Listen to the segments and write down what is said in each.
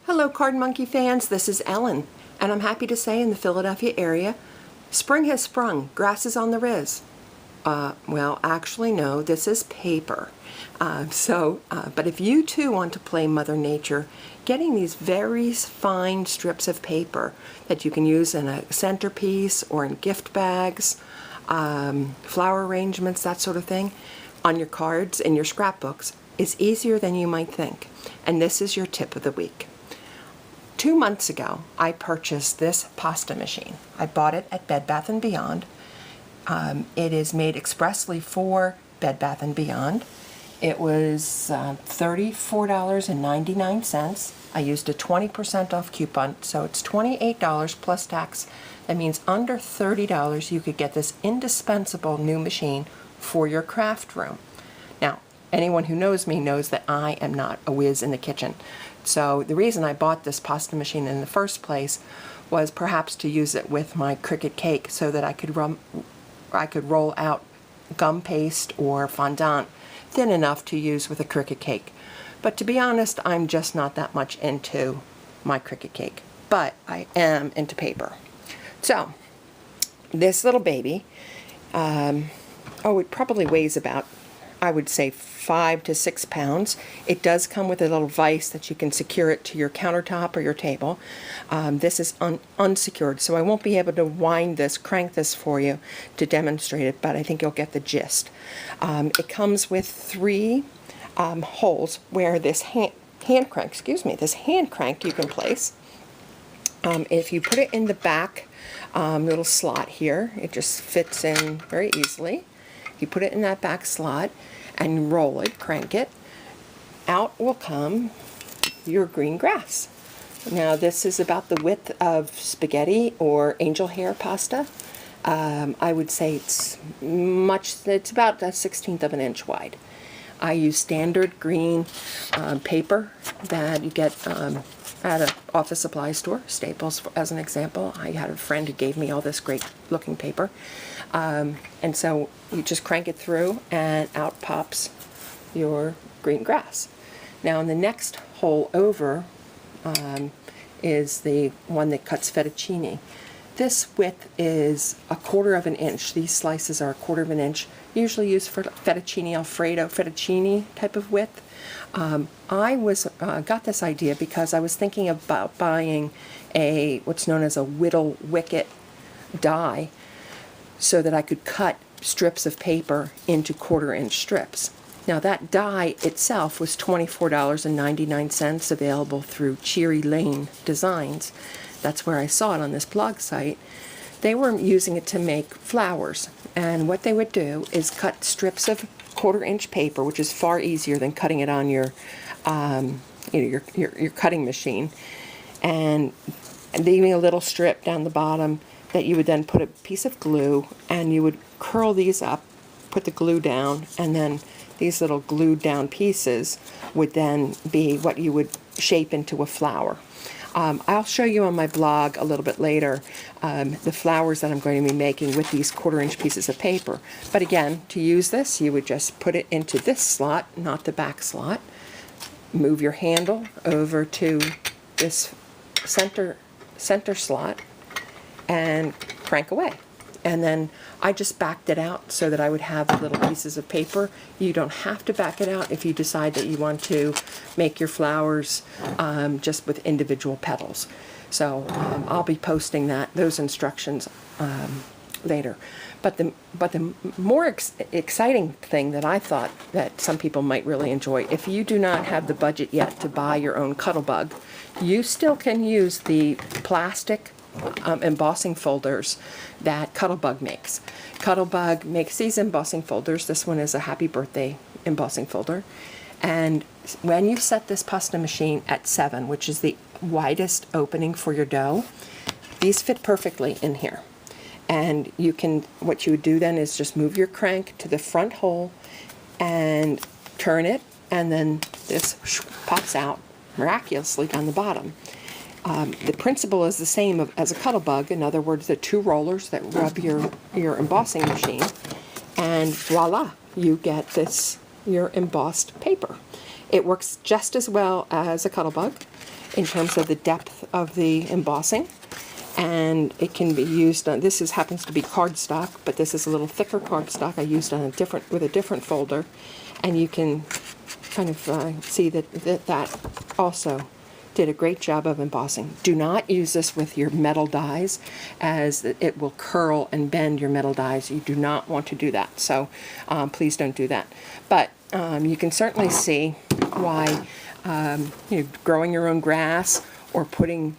Hello Card Monkey fans, this is Ellen, and I'm happy to say in the Philadelphia area, spring has sprung, grass is on the riz. Well, actually no, this is paper. But if you too want to play Mother Nature, getting these very fine strips of paper that you can use in a centerpiece or in gift bags, flower arrangements, that sort of thing, on your cards and your scrapbooks is easier than you might think. And this is your tip of the week. 2 months ago, I purchased this pasta machine. I bought it at Bed Bath & Beyond. It is made expressly for Bed Bath & Beyond. It was $34.99. I used a 20% off coupon, so it's $28 plus tax. That means under $30 you could get this indispensable new machine for your craft room. Now, anyone who knows me knows that I am not a whiz in the kitchen. So the reason I bought this pasta machine in the first place was perhaps to use it with my Cricut cake so that I could roll out gum paste or fondant thin enough to use with a Cricut cake. But to be honest, I'm just not that much into my Cricut cake. But I am into paper. So this little baby, it probably weighs about, I would say, 5 to 6 pounds. It does come with a little vise that you can secure it to your countertop or your table. This is unsecured, so I won't be able to crank this for you to demonstrate it, but I think you'll get the gist. It comes with 3 holes where this hand crank you can place. If you put it in the back little slot here, it just fits in very easily. You put it in that back slot and roll it, crank it, out will come your green grass. Now this is about the width of spaghetti or angel hair pasta. I would say it's about 1/16 of an inch wide. I use standard green paper that you get at an office supply store, Staples as an example. I had a friend who gave me all this great looking paper. And so you just crank it through and out pops your green grass. Now in the next hole over is the one that cuts fettuccine. This width is 1/4 of an inch. These slices are 1/4 of an inch, usually used for fettuccine Alfredo, fettuccine type of width. I got this idea because I was thinking about buying what's known as a whittle wicket die so that I could cut strips of paper into 1/4 inch strips. Now that die itself was $24.99 available through Cheery Lane Designs. That's where I saw it on this blog site. They were using it to make flowers, and what they would do is cut strips of 1/4 inch paper, which is far easier than cutting it on your cutting machine, and leaving a little strip down the bottom that you would then put a piece of glue, and you would curl these up, put the glue down, and then these little glued down pieces would then be what you would shape into a flower. I'll show you on my blog a little bit later the flowers that I'm going to be making with these 1/4 inch pieces of paper. But again, to use this, you would just put it into this slot, not the back slot. Move your handle over to this center slot and crank away. And then I just backed it out so that I would have the little pieces of paper. You don't have to back it out if you decide that you want to make your flowers just with individual petals. So I'll be posting those instructions later. But the more exciting thing that I thought that some people might really enjoy, if you do not have the budget yet to buy your own Cuttlebug, you still can use the plastic embossing folders that Cuttlebug makes. Cuttlebug makes these embossing folders. This one is a happy birthday embossing folder. And when you set this pasta machine at 7, which is the widest opening for your dough, these fit perfectly in here. And what you would do then is just move your crank to the front hole and turn it, and then this pops out miraculously down the bottom. The principle is the same as a Cuttlebug. In other words, the 2 rollers that rub your embossing machine, and voila, you get your embossed paper. It works just as well as a Cuttlebug. in terms of the depth of the embossing. And it can be used on, this happens to be cardstock, but this is a little thicker cardstock I used on with a different folder. And you can kind of see that also did a great job of embossing. Do not use this with your metal dies, as it will curl and bend your metal dies. You do not want to do that, so please don't do that. But you can certainly see why growing your own grass or putting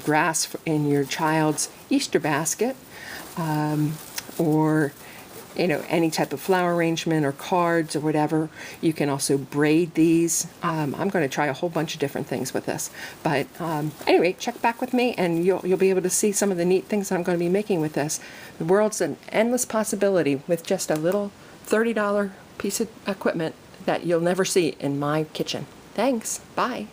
grass in your child's Easter basket, or any type of flower arrangement or cards or whatever. You can also braid these. I'm going to try a whole bunch of different things with this. But anyway, check back with me and you'll be able to see some of the neat things that I'm going to be making with this. The world's an endless possibility with just a little $30 piece of equipment that you'll never see in my kitchen. Thanks. Bye.